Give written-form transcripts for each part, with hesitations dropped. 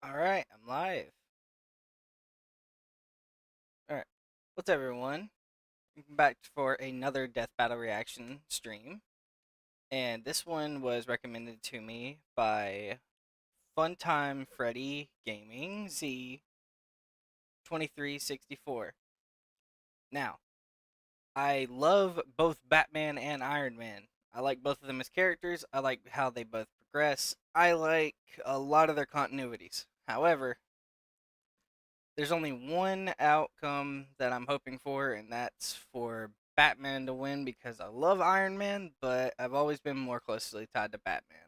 All right, I'm live. All right, what's up, everyone? Welcome back for another Death Battle reaction stream, and this one was recommended to me by Funtime Freddy Gaming Z2364. Now, I love both Batman and Iron Man. I like both of them as characters. I like how they both progress. I like a lot of their continuities. However, there's only one outcome that I'm hoping for, and that's for Batman to win because I love Iron Man, but I've always been more closely tied to Batman.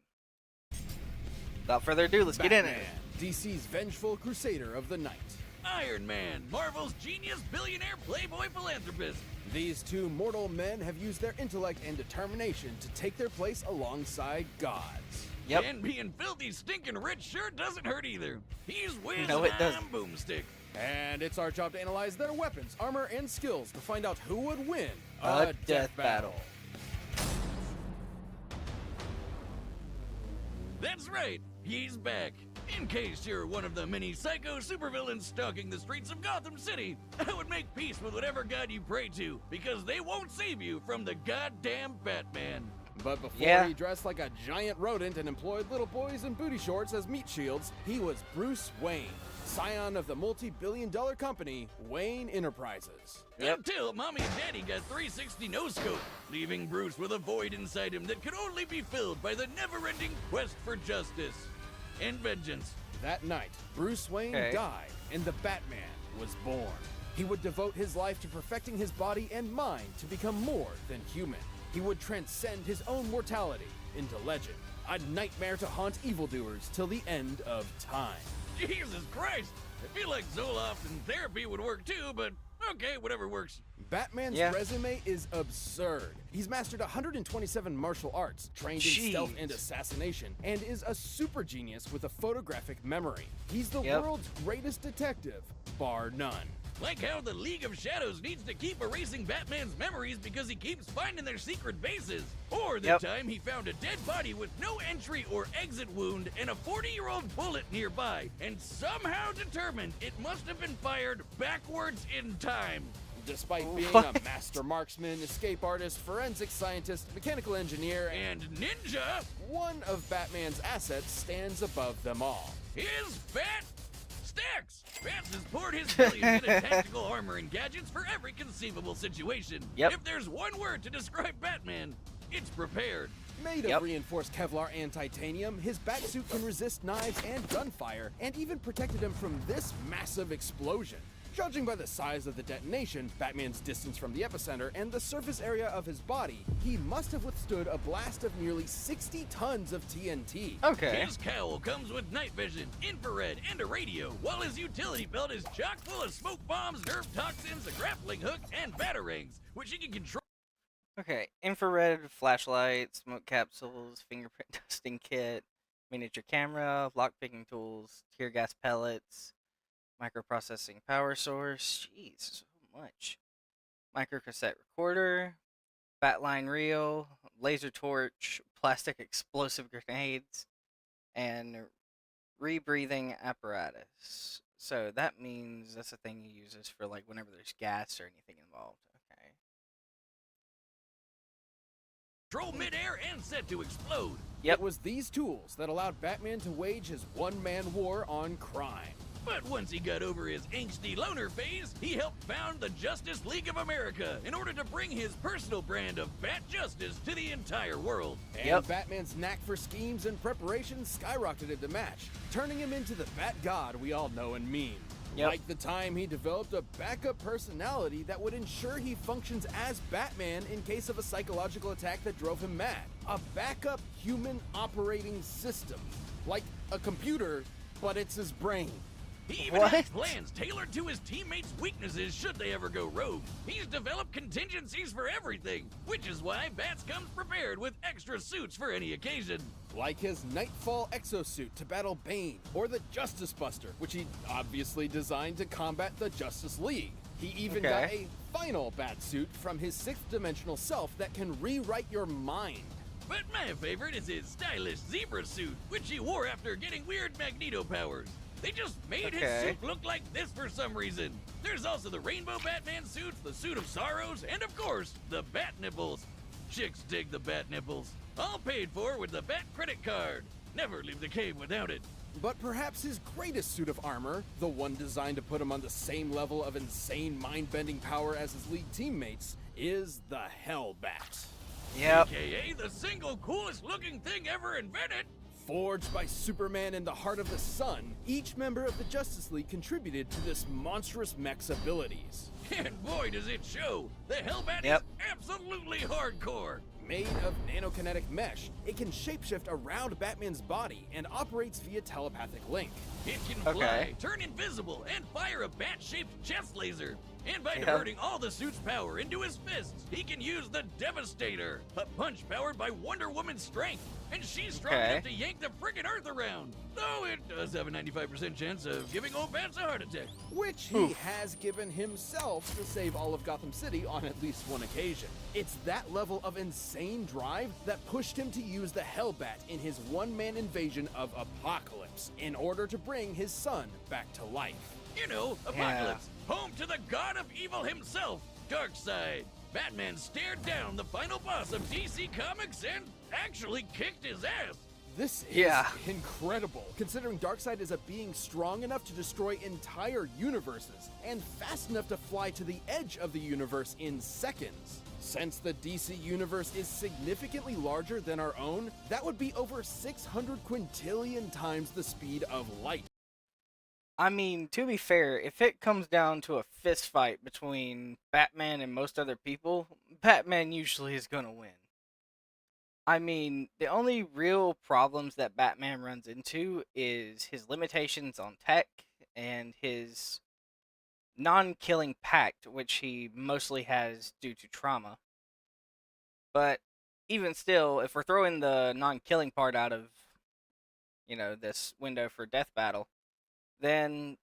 Without further ado, let's get in it. DC's vengeful crusader of the night. Iron Man, Marvel's genius billionaire playboy philanthropist. These two mortal men have used their intellect and determination to take their place alongside gods. Yep. And being filthy, stinking rich sure doesn't hurt either. He's whiz No, it and doesn't. I'm boomstick. And it's our job to analyze their weapons, armor, and skills to find out who would win A death battle. That's right, he's back. In case you're one of the many psycho supervillains stalking the streets of Gotham City, I would make peace with whatever god you pray to, because they won't save you from the goddamn Batman. But before Yeah. he dressed like a giant rodent and employed little boys in booty shorts as meat shields, he was Bruce Wayne, scion of the multi-billion-dollar company Wayne Enterprises. Yep. Until Mommy and Daddy got 360 no-scope, leaving Bruce with a void inside him that could only be filled by the never-ending quest for justice and vengeance. That night, Bruce Wayne Okay. died, and the Batman was born. He would devote his life to perfecting his body and mind to become more than human. He would transcend his own mortality into legend, a nightmare to haunt evildoers till the end of time. Jesus Christ! I feel like Zoloft and therapy would work too, but okay, whatever works. Batman's Yeah. resume is absurd. He's mastered 127 martial arts, trained in stealth Jeez. and assassination, and is a super genius with a photographic memory. He's the Yep. world's greatest detective, bar none. Like how the League of Shadows needs to keep erasing Batman's memories because he keeps finding their secret bases. Or the Yep. time he found a dead body with no entry or exit wound and a 40-year-old bullet nearby, and somehow determined it must have been fired backwards in time. Despite being What? a master marksman, escape artist, forensic scientist, mechanical engineer, and And Ninja, one of Batman's assets stands above them all. his Bat Stacks! Bats has poured his billions into tactical armor and gadgets for every conceivable situation. Yep. If there's one word to describe Batman, it's prepared. Made Yep. of reinforced Kevlar and titanium, his batsuit can resist knives and gunfire, and even protected him from this massive explosion. Judging by the size of the detonation, Batman's distance from the epicenter, and the surface area of his body, he must have withstood a blast of nearly 60 tons of TNT. Okay. His cowl comes with night vision, infrared, and a radio, while his utility belt is chock full of smoke bombs, nerve toxins, a grappling hook, and batarangs, which he can control. Okay. Infrared flashlight, smoke capsules, fingerprint dusting kit, miniature camera, lockpicking tools, tear gas pellets, microprocessing power source. Jeez, so much. Microcassette recorder, batline reel, laser torch, plastic explosive grenades, and rebreathing apparatus. So that means that's a thing he uses for like whenever there's gas or anything involved. Okay. Control midair and set to explode. Yep. It was these tools that allowed Batman to wage his one-man war on crime. But once he got over his angsty loner phase, he helped found the Justice League of America in order to bring his personal brand of Bat Justice to the entire world. And Yep. Batman's knack for schemes and preparation skyrocketed to match, turning him into the Bat God we all know and mean. Yep. Like the time he developed a backup personality that would ensure he functions as Batman in case of a psychological attack that drove him mad. A backup human operating system. Like a computer, but it's his brain. He even What? has plans tailored to his teammates' weaknesses should they ever go rogue. He's developed contingencies for everything, which is why Bats comes prepared with extra suits for any occasion. Like his Nightfall exosuit to battle Bane, or the Justice Buster, which he obviously designed to combat the Justice League. He even got Okay. a final Batsuit from his sixth dimensional self that can rewrite your mind. But my favorite is his stylish zebra suit, which he wore after getting weird Magneto powers. They just made his Okay. suit look like this for some reason. There's also the Rainbow Batman suit, the Suit of Sorrows, and of course, the Bat Nipples. Chicks dig the Bat Nipples. All paid for with the Bat credit card. Never leave the cave without it. But perhaps his greatest suit of armor, the one designed to put him on the same level of insane mind-bending power as his league teammates, is the Hellbat. Yep. AKA the single coolest looking thing ever invented. Forged by Superman in the heart of the sun, each member of the Justice League contributed to this monstrous mech's abilities. And boy does it show, the Hellbat Yep. is absolutely hardcore. Made of nanokinetic mesh, it can shapeshift around Batman's body and operates via telepathic link. It can fly, Okay. turn invisible, and fire a bat-shaped chest laser. And by Yep. diverting all the suit's power into his fists, he can use the Devastator, a punch powered by Wonder Woman's strength. And she's strong Okay. enough to yank the friggin' Earth around. Though it does have a 95% chance of giving old bats a heart attack. Which he has given himself to save all of Gotham City on at least one occasion. It's that level of insane drive that pushed him to use the Hellbat in his one-man invasion of Apocalypse in order to bring his son back to life. You know, Apocalypse, home to the god of evil himself, Darkseid. Batman stared down the final boss of DC Comics and actually kicked his ass. This is Yeah. incredible, considering Darkseid is a being strong enough to destroy entire universes and fast enough to fly to the edge of the universe in seconds. Since the DC universe is significantly larger than our own, that would be over 600 quintillion times the speed of light. I mean, to be fair, if it comes down to a fist fight between Batman and most other people, Batman usually is gonna win. I mean, the only real problems that Batman runs into is his limitations on tech and his non-killing pact, which he mostly has due to trauma. But even still, if we're throwing the non-killing part out of, this window for death battle, then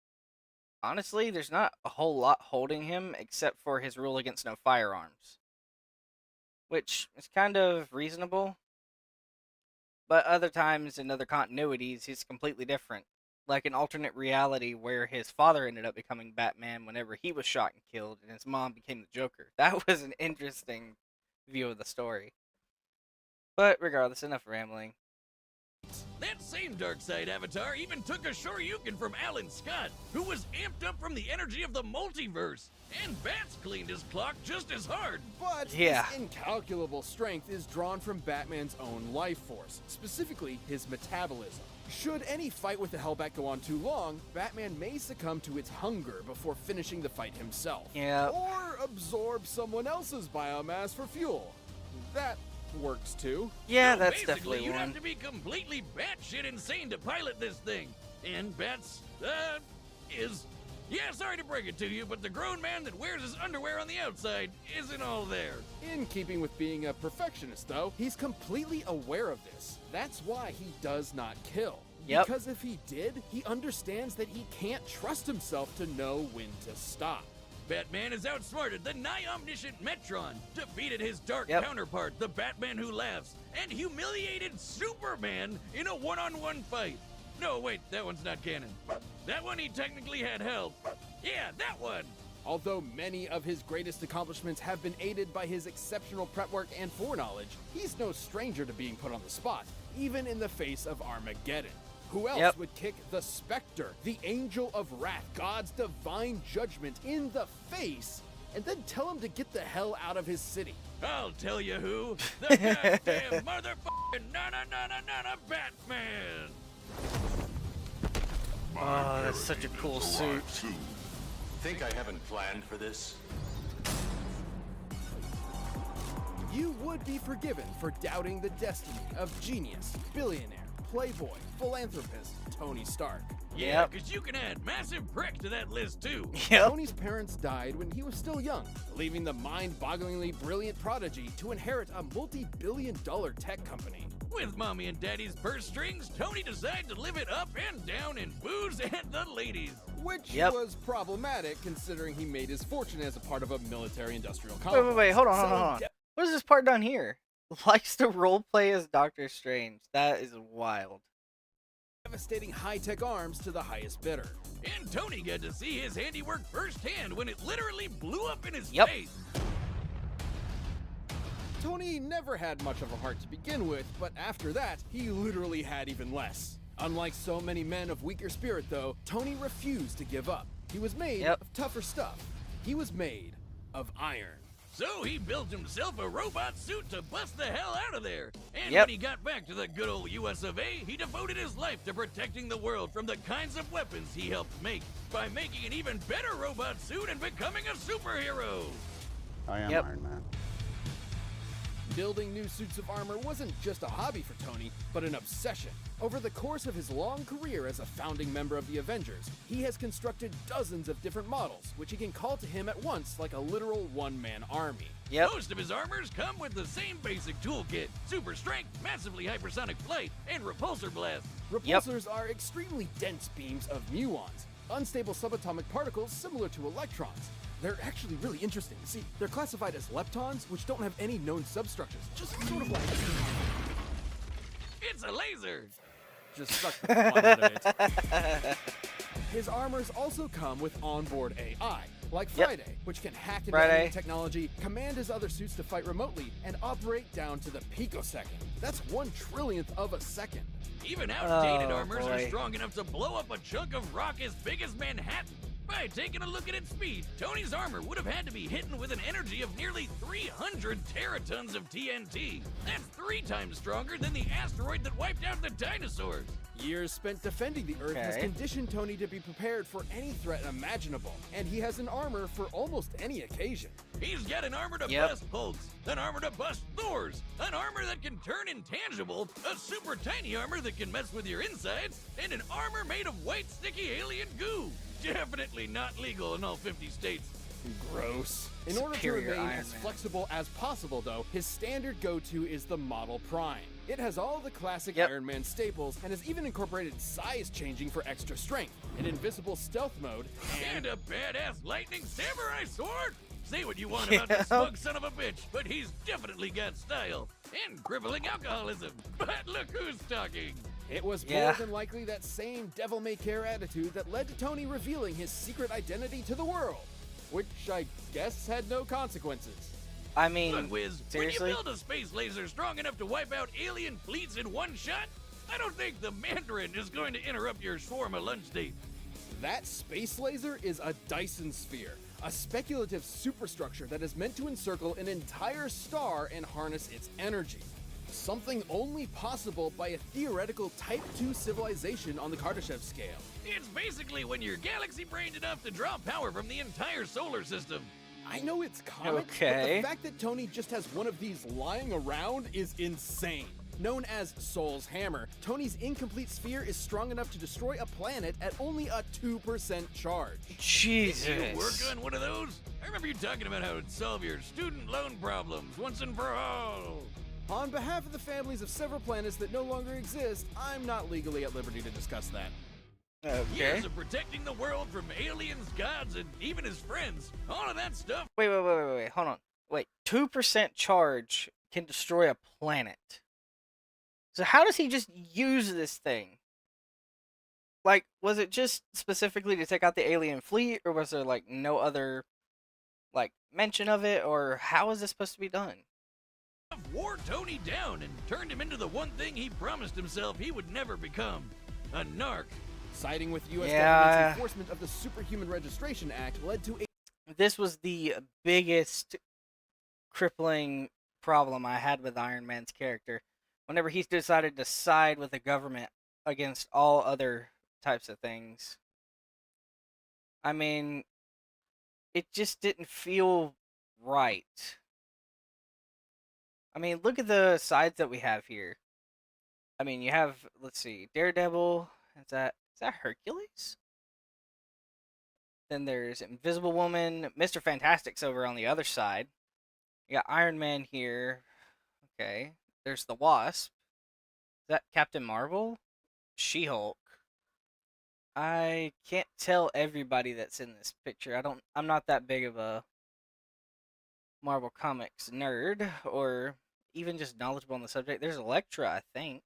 honestly, there's not a whole lot holding him except for his rule against no firearms, which is kind of reasonable. But other times in other continuities, he's completely different. Like an alternate reality where his father ended up becoming Batman whenever he was shot and killed, and his mom became the Joker. That was an interesting view of the story. But regardless, enough rambling. That same Darkseid avatar even took a Shoryuken from Alan Scott, who was amped up from the energy of the multiverse. And Bats cleaned his clock just as hard. But Yeah. this incalculable strength is drawn from Batman's own life force, specifically his metabolism. Should any fight with the Hellbat go on too long, Batman may succumb to its hunger before finishing the fight himself. Yep. Or absorb someone else's biomass for fuel. That works too. Yeah, So that's basically, definitely you'd one. have to be completely batshit insane to pilot this thing. And Bats, yeah, sorry to break it to you, but the grown man that wears his underwear on the outside isn't all there. In keeping with being a perfectionist, though, he's completely aware of this. That's why he does not kill. Yep. Because if he did, he understands that he can't trust himself to know when to stop. Batman has outsmarted the nigh-omniscient Metron, defeated his dark Yep. counterpart, the Batman who laughs, and humiliated Superman in a one-on-one fight. No, wait, that one's not canon. That one he technically had help. Yeah, that one! Although many of his greatest accomplishments have been aided by his exceptional prep work and foreknowledge, he's no stranger to being put on the spot, even in the face of Armageddon. Who else Yep. would kick the Spectre, the Angel of Wrath, God's divine judgment, in the face, and then tell him to get the hell out of his city? I'll tell you who. The goddamn motherfucking na-na-na-na-na Batman! Oh, that's such a cool suit. Think I haven't planned for this? You would be forgiven for doubting the destiny of genius, billionaire, playboy, philanthropist Tony Stark. Yeah, Yep. because you can add massive prick to that list too. Yep. Tony's parents died when he was still young, leaving the mind-bogglingly brilliant prodigy to inherit a multi-billion-dollar tech company. With mommy and daddy's purse strings, Tony decided to live it up and down in booze and the ladies. Which Yep. was problematic considering he made his fortune as a part of a military-industrial Wait, complex. hold on, So hold on. What is this part down here? Likes to roleplay as Doctor Strange. That is wild. devastating high-tech arms to the highest bidder. And Tony got to see his handiwork firsthand when it literally blew up in his Yep. face. Tony never had much of a heart to begin with, but after that, he literally had even less. Unlike so many men of weaker spirit, though, Tony refused to give up. He was made Yep. of tougher stuff. He was made of iron. So he built himself a robot suit to bust the hell out of there. And Yep. when he got back to the good old US of A, he devoted his life to protecting the world from the kinds of weapons he helped make by making an even better robot suit and becoming a superhero. I am Yep. Iron Man. Building new suits of armor wasn't just a hobby for Tony, but an obsession. Over the course of his long career as a founding member of the Avengers, he has constructed dozens of different models, which he can call to him at once like a literal one-man army. Yep. Most of his armors come with the same basic toolkit: super strength, massively hypersonic flight, and repulsor blast. Repulsors are extremely dense beams of muons, unstable subatomic particles similar to electrons. They're actually really interesting. See, they're classified as leptons, which don't have any known substructures. Just sort of like... It's a laser. just suck the fun out of it. His armors also come with onboard AI, like Yep. Friday, which can hack into Friday. enemy technology, command his other suits to fight remotely, and operate down to the picosecond. That's 1/trillionth of a second. Even outdated Oh, armors are boy. strong enough to blow up a chunk of rock as big as Manhattan. By taking a look at its speed, Tony's armor would have had to be hidden with an energy of nearly 300 teratons of TNT. That's 3 times stronger than the asteroid that wiped out the dinosaurs. Years spent defending the Earth has Okay. conditioned Tony to be prepared for any threat imaginable, and he has an armor for almost any occasion. He's got an armor to Yep. bust Hulks, an armor to bust Thors, an armor that can turn intangible, a super tiny armor that can mess with your insides, and an armor made of white sticky alien goo. Definitely not legal in all 50 states. Gross. In order to Superior remain Iron as Man. flexible as possible, though, his standard go-to is the Model Prime. It has all the classic Yep. Iron Man staples and has even incorporated size changing for extra strength, an invisible stealth mode, And and a badass lightning samurai sword? Say what you want about this smug son of a bitch, but he's definitely got style. And crippling alcoholism. But look who's talking. it was Yeah. more than likely that same devil-may-care attitude that led to Tony revealing his secret identity to the world, which I guess had no consequences. I mean, Look, Wiz, seriously? when you build a space laser strong enough to wipe out alien fleets in one shot, I don't think the Mandarin is going to interrupt your shawarma lunch date. That space laser is a Dyson sphere, a speculative superstructure that is meant to encircle an entire star and harness its energy. Something only possible by a theoretical Type 2 civilization on the Kardashev scale. It's basically when you're galaxy-brained enough to draw power from the entire solar system. I know it's comic, but Okay. the fact that Tony just has one of these lying around is insane. Known as Soul's Hammer, Tony's incomplete sphere is strong enough to destroy a planet at only a 2% charge. Jesus. You work on one of those? I remember you talking about how it'd solve your student loan problems once and for all. On behalf of the families of several planets that no longer exist, I'm not legally at liberty to discuss that. Okay. Years of protecting the world from aliens, gods, and even his friends. All of that stuff. Wait, hold on. Wait, 2% charge can destroy a planet. So how does he just use this thing? Like, was it just specifically to take out the alien fleet, or was there, like, no other, like, mention of it, or how is this supposed to be done? Wore Tony down and turned him into the one thing he promised himself he would never become: a narc. Siding with U.S. Yeah. government's enforcement of the Superhuman Registration Act led to a This was the biggest crippling problem I had with Iron Man's character. Whenever he decided to side with the government against all other types of things. I mean, it just didn't feel right. I mean, look at the sides that we have here. I mean, you have, let's see, Daredevil. Is that Hercules? Then there's Invisible Woman. Mr. Fantastic's over on the other side. You got Iron Man here. Okay. There's the Wasp. Is that Captain Marvel? She-Hulk. I can't tell everybody that's in this picture. I'm not that big of a Marvel Comics nerd or even just knowledgeable on the subject. There's Elektra, I think.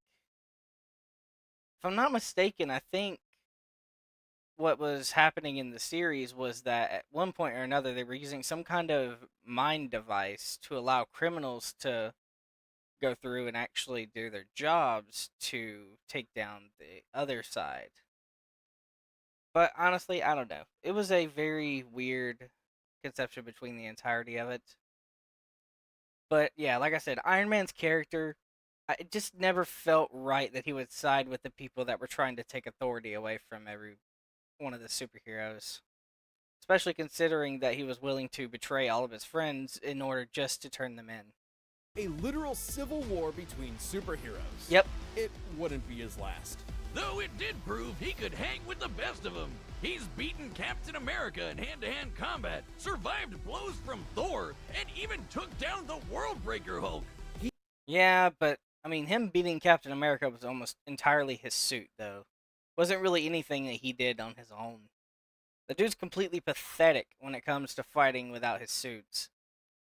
if I'm not mistaken, I think what was happening in the series was that at one point or another they were using some kind of mind device to allow criminals to go through and actually do their jobs to take down the other side. But honestly, I don't know. It was a very weird conception between the entirety of it. But yeah, like I said, Iron Man's character, it just never felt right that he would side with the people that were trying to take authority away from every one of the superheroes. Especially considering that he was willing to betray all of his friends in order just to turn them in. A literal civil war between superheroes. Yep. It wouldn't be his last. Though it did prove he could hang with the best of them. He's beaten Captain America in hand-to-hand combat, survived blows from Thor, and even took down the Worldbreaker Hulk. Yeah, but, I mean, him beating Captain America was almost entirely his suit, though. Wasn't really anything that he did on his own. The dude's completely pathetic when it comes to fighting without his suits.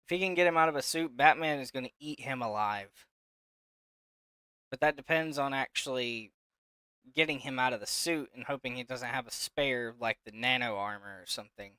If he can get him out of a suit, Batman is going to eat him alive. But that depends on actually getting him out of the suit and hoping he doesn't have a spare like the nano armor or something.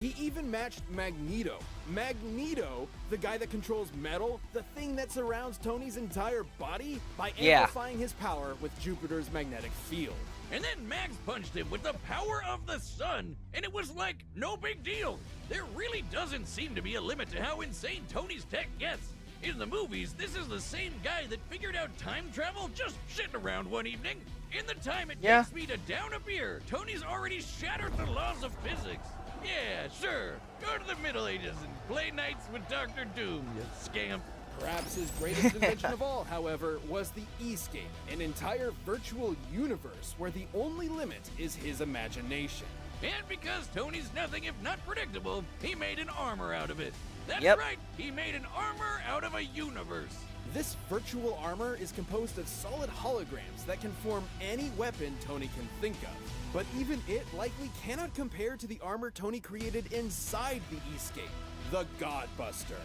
He even matched Magneto. Magneto, the guy that controls metal, the thing that surrounds Tony's entire body, by amplifying his power with Jupiter's magnetic field. And then Max punched him with the power of the sun, and it was like, no big deal. There really doesn't seem to be a limit to how insane Tony's tech gets. In the movies, this is the same guy that figured out time travel just sitting around one evening. In the time it takes me to down a beer, Tony's already shattered the laws of physics. Yeah, sure. Go to the Middle Ages and play nights with Dr. Doom, you scamp. Perhaps his greatest invention of all, however, was the E-scape, an entire virtual universe where the only limit is his imagination. And because Tony's nothing if not predictable, he made an armor out of it. That's right, he made an armor out of a universe. This virtual armor is composed of solid holograms that can form any weapon Tony can think of. But even it likely cannot compare to the armor Tony created inside the E-scape, the Godbuster.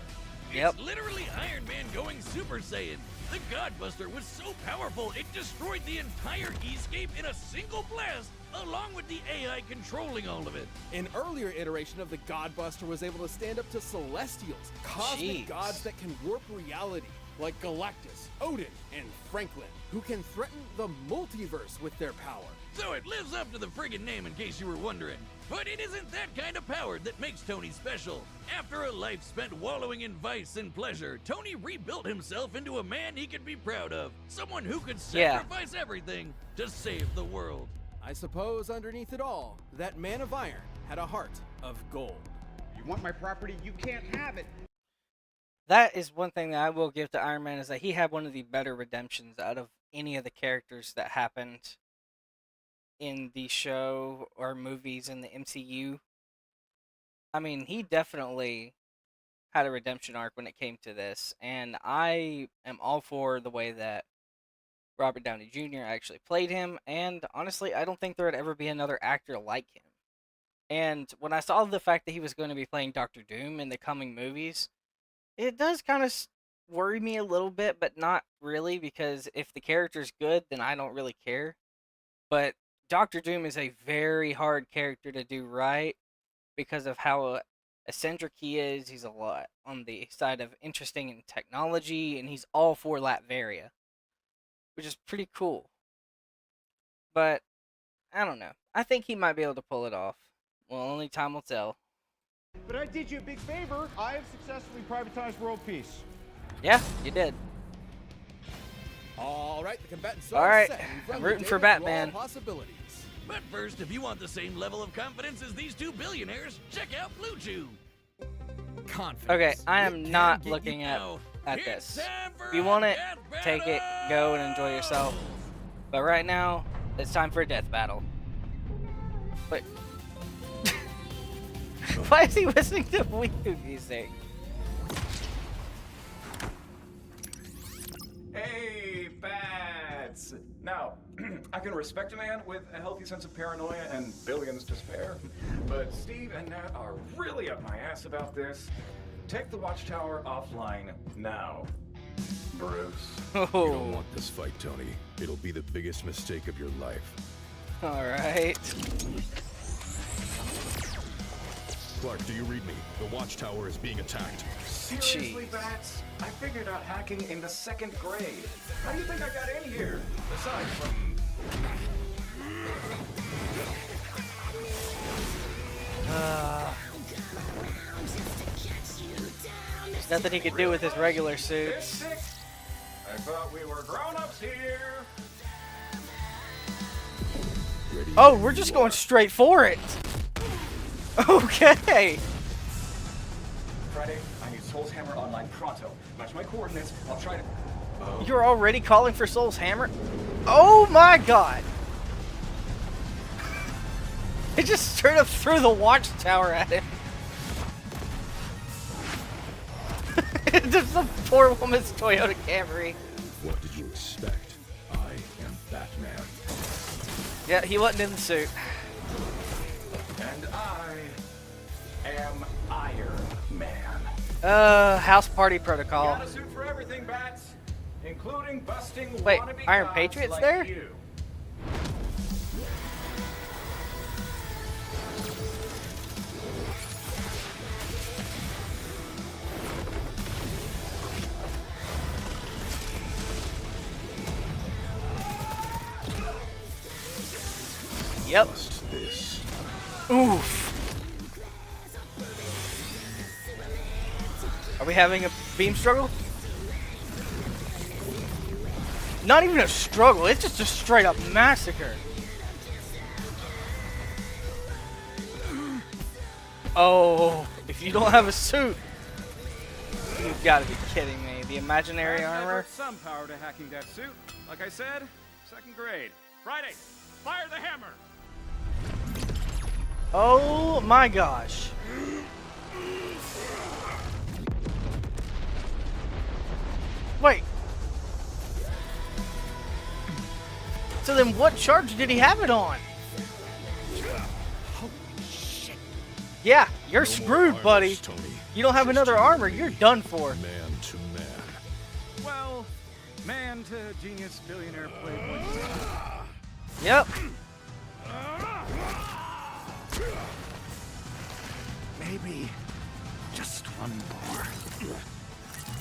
It's literally Iron Man going Super Saiyan. The Godbuster was so powerful it destroyed the entire E-scape in a single blast, along with the AI controlling all of it. An earlier iteration of the Godbuster was able to stand up to Celestials, cosmic gods that can warp reality, like Galactus, Odin, and Franklin, who can threaten the multiverse with their power. So it lives up to the friggin' name in case you were wondering. But it isn't that kind of power that makes Tony special. After a life spent wallowing in vice and pleasure, Tony rebuilt himself into a man he could be proud of. Someone who could sacrifice everything to save the world. I suppose underneath it all, that man of iron had a heart of gold. You want my property? You can't have it. That is one thing that I will give to Iron Man, is that he had one of the better redemptions out of any of the characters that happened in the show or movies in the MCU. I mean, he definitely had a redemption arc when it came to this, and I am all for the way that Robert Downey Jr. actually played him, and honestly, I don't think there would ever be another actor like him. And when I saw the fact that he was going to be playing Doctor Doom in the coming movies, it does kind of worry me a little bit, but not really, because if the character's good, then I don't really care. But Doctor Doom is a very hard character to do right because of how eccentric he is. He's a lot on the side of interesting in technology, and he's all for Latveria, which is pretty cool. But I don't know. I think he might be able to pull it off. Well, only time will tell. But I did you a big favor. I have successfully privatized world peace. Yeah, you did. All right, the combatants All are right, set. I'm rooting for Batman. Possibilities. But first, if you want the same level of confidence as these two billionaires, check out Blue Chew. Confidence. Okay, I am It not can get looking you- at It's this. time for If you want a it, death take it, go and enjoy yourself. But right now, it's time for a death battle. Wait. Why is he listening to weird music? Hey, Bats! Now, I can respect a man with a healthy sense of paranoia and billions to spare, but Steve and Nat are really up my ass about this. Take the Watchtower offline now. Bruce. You don't Oh, want this fight, Tony. It'll be the biggest mistake of your life. all right. Clark, do you read me? The watchtower is being attacked. Seriously, Jeez. Bats? I figured out hacking in the 2nd grade. How do you think I got in here? Aside from... Nothing he could do with his regular It's suits. sick. I thought we were grown-ups here. Ready? Oh, we're just going straight for it. Okay. Friday, I need Soul's Hammer online pronto. Match my coordinates. I'll try to... You're already calling for Soul's Hammer? Oh my god. It just straight up threw the watchtower at him. Just a poor woman's Toyota Camry. What did you expect? I am Batman. Yeah, he wasn't in the suit. And I am Iron Man. House party protocol. Got a suit for everything, Bats. Including busting Wait, wannabe Iron gods Patriot's like there? you. Yep. Bust this. Oof. Are we having a beam struggle? Not even a struggle, it's just a straight up massacre. Oh, if you don't have a suit, you've got to be kidding me. The imaginary I've armor? diverted some power to hacking that suit. Like I said, 2nd grade. Friday, fire the hammer. Oh my gosh. Wait. So then what charge did he have it on? Yeah, you're No more screwed, buddy. armors, Tony. You don't have Just another you armor. and me. You're done for. Man to man. Well, man to genius billionaire playboy. Yep. Maybe just one more.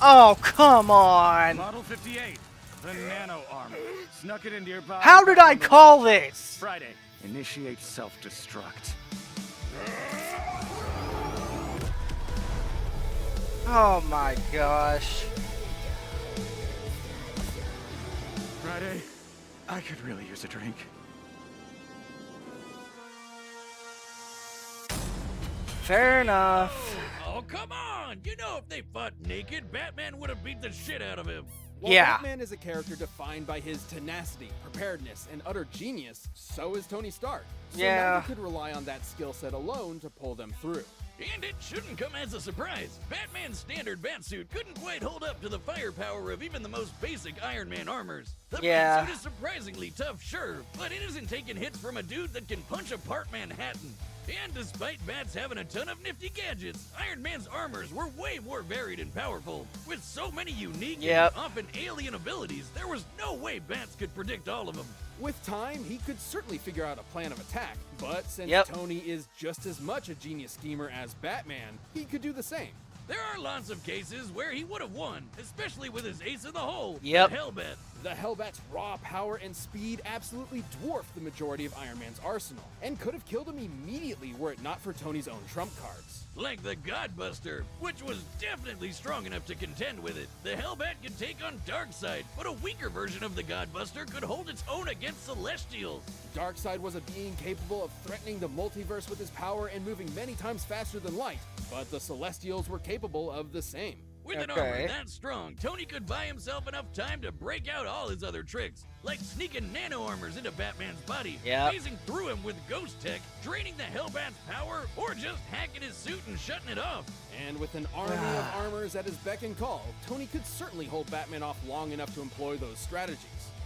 Oh, come on. Model 58, the nano armor. Snuck it into your body. How did I call this? Friday, initiate self-destruct. Oh my gosh. Friday, I could really use a drink. Fair enough. Oh, come on! You know if they fought naked, Batman would have beat the shit out of him. While Yeah. Batman is a character defined by his tenacity, preparedness, and utter genius, so is Tony Stark. So Yeah. now he could rely on that skill set alone to pull them through. And it shouldn't come as a surprise. Batman's standard batsuit couldn't quite hold up to the firepower of even the most basic Iron Man armors. The Yeah. batsuit is surprisingly tough, sure, but it isn't taking hits from a dude that can punch apart Manhattan. And despite Bats having a ton of nifty gadgets, Iron Man's armors were way more varied and powerful. With so many unique Yep. and often alien abilities, there was no way Bats could predict all of them. With time, he could certainly figure out a plan of attack, but since Yep. Tony is just as much a genius schemer as Batman, he could do the same. There are lots of cases where he would have won, especially with his ace in the hole, Yep. the Hellbat. The Hellbat's raw power and speed absolutely dwarfed the majority of Iron Man's arsenal, and could have killed him immediately were it not for Tony's own trump cards. Like the Godbuster, which was definitely strong enough to contend with it. The Hellbat could take on Darkseid, but a weaker version of the Godbuster could hold its own against Celestials. Darkseid was a being capable of threatening the multiverse with his power and moving many times faster than light, but the Celestials were capable of the same. With an Okay. armor that strong, Tony could buy himself enough time to break out all his other tricks, like sneaking nano armors into Batman's body, Yep. phasing through him with ghost tech, draining the Hellbat's power, or just hacking his suit and shutting it off. And with an army of armors at his beck and call, Tony could certainly hold Batman off long enough to employ those strategies.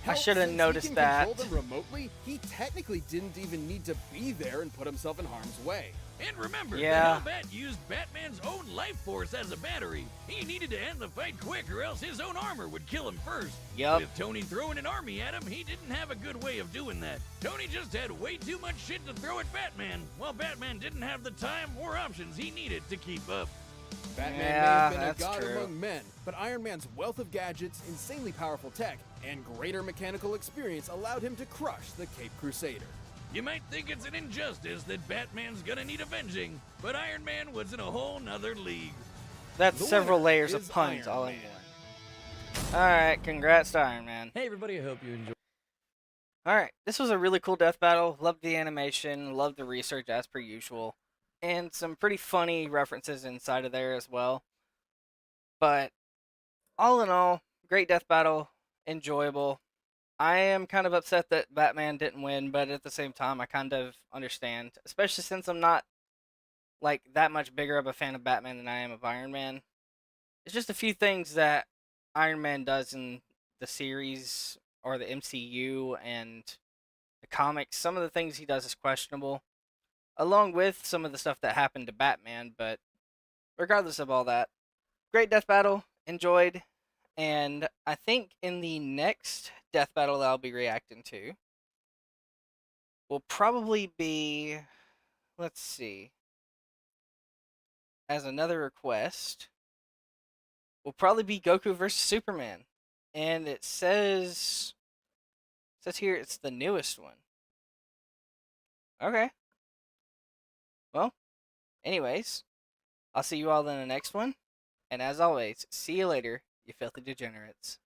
I Hell, should have since noticed he can that. control them remotely, he technically didn't even need to be there and put himself in harm's way. And remember, Yeah. the Hellbat used Batman's own life force as a battery. He needed to end the fight quick or else his own armor would kill him first. Yup. With Tony throwing an army at him, he didn't have a good way of doing that. Tony just had way too much shit to throw at Batman, while Batman didn't have the time or options he needed to keep up. Batman may Yeah, have been a that's god true. among men, but Iron Man's wealth of gadgets, insanely powerful tech, and greater mechanical experience allowed him to crush the Cape Crusader. You might think it's an injustice that Batman's gonna need avenging, but Iron Man was in a whole nother league. That's The several winner layers is of puns Iron all in Man. one. Alright, congrats to Iron Man. Hey everybody, I hope you enjoyed. Alright, this was a really cool death battle. Loved the animation, loved the research as per usual. And some pretty funny references inside of there as well. But all in all, great death battle, enjoyable. I am kind of upset that Batman didn't win, but at the same time, I kind of understand, especially since I'm not like that much bigger of a fan of Batman than I am of Iron Man. It's just a few things that Iron Man does in the series or the MCU and the comics. Some of the things he does is questionable, along with some of the stuff that happened to Batman. But regardless of all that, great death battle, enjoyed. And I think in the next death battle that I'll be reacting to will probably be, let's see, as another request, will probably be Goku versus Superman. And it says here it's the newest one. Okay. Well, anyways, I'll see you all in the next one. And as always, see you later, you filthy degenerates.